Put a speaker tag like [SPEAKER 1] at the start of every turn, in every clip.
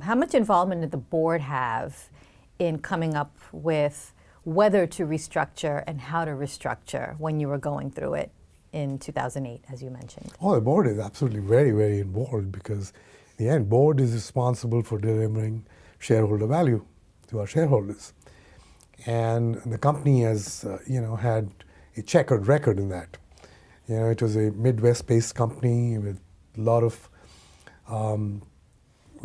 [SPEAKER 1] how much involvement did the board have in coming up with whether to restructure and how to restructure when you were going through it in 2008, as you mentioned?
[SPEAKER 2] Oh, the board is absolutely very, very involved because in the end, board is responsible for delivering shareholder value to our shareholders. And the company has, had a checkered record in that. It was a Midwest-based company with a lot of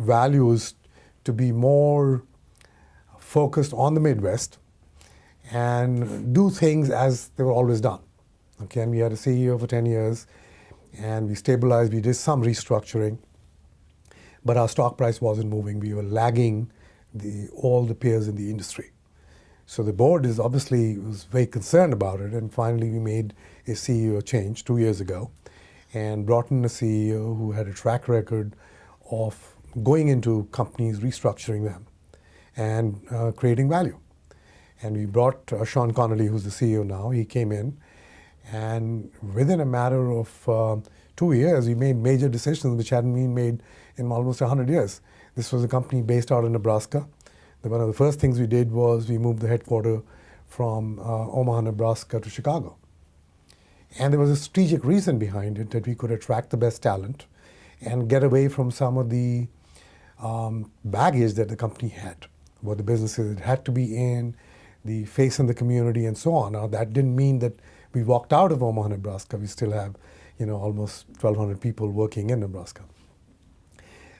[SPEAKER 2] values to be more focused on the Midwest and do things as they were always done. Okay, and we had a CEO for 10 years, and we stabilized. We did some restructuring, but our stock price wasn't moving. We were lagging all the peers in the industry. So the board was very concerned about it, and finally we made a CEO change 2 years ago and brought in a CEO who had a track record of going into companies, restructuring them, and creating value. And we brought Sean Connolly, who's the CEO now. He came in, and within a matter of 2 years, we made major decisions which hadn't been made in almost 100 years. This was a company based out of Nebraska. One of the first things we did was we moved the headquarters from Omaha, Nebraska to Chicago. And there was a strategic reason behind it, that we could attract the best talent and get away from some of the baggage that the company had, what the businesses it had to be in, the face in the community, and so on. Now, that didn't mean that we walked out of Omaha, Nebraska. We still have, almost 1,200 people working in Nebraska.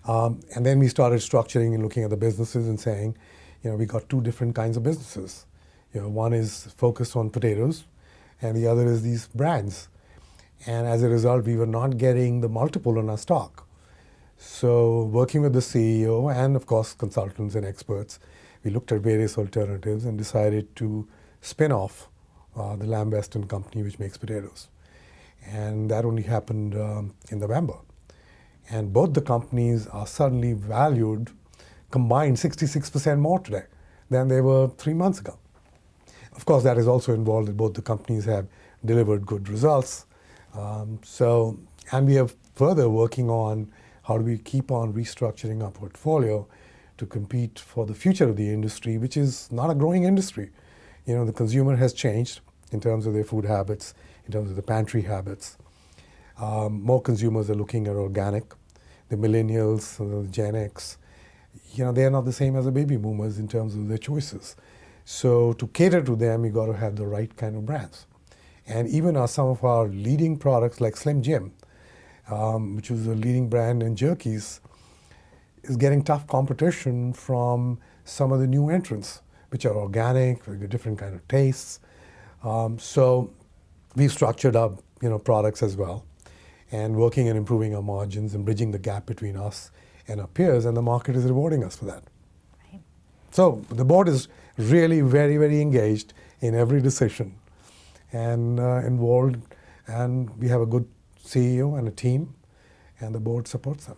[SPEAKER 2] And then we started structuring and looking at the businesses and saying, we got two different kinds of businesses. One is focused on potatoes, and the other is these brands. And as a result, we were not getting the multiple on our stock. So working with the CEO and, of course, consultants and experts, we looked at various alternatives and decided to spin off the Lamb Weston company, which makes potatoes. And that only happened in November. And both the companies are suddenly valued, combined 66% more today than they were 3 months ago. Of course, that is also involved that both the companies have delivered good results. And we are further working on how do we keep on restructuring our portfolio to compete for the future of the industry, which is not a growing industry. The consumer has changed in terms of their food habits, in terms of the pantry habits. More consumers are looking at organic. The millennials, the Gen X, they are not the same as the baby boomers in terms of their choices. So to cater to them, you got to have the right kind of brands. And even some of our leading products like Slim Jim, which is a leading brand in jerkies, is getting tough competition from some of the new entrants, which are organic, with a different kind of tastes. So we've structured up, products as well, and working and improving our margins and bridging the gap between us and our peers, and the market is rewarding us for that.
[SPEAKER 1] Right.
[SPEAKER 2] So the board is really very, very engaged in every decision and involved, and we have a good CEO and a team, and the board supports them.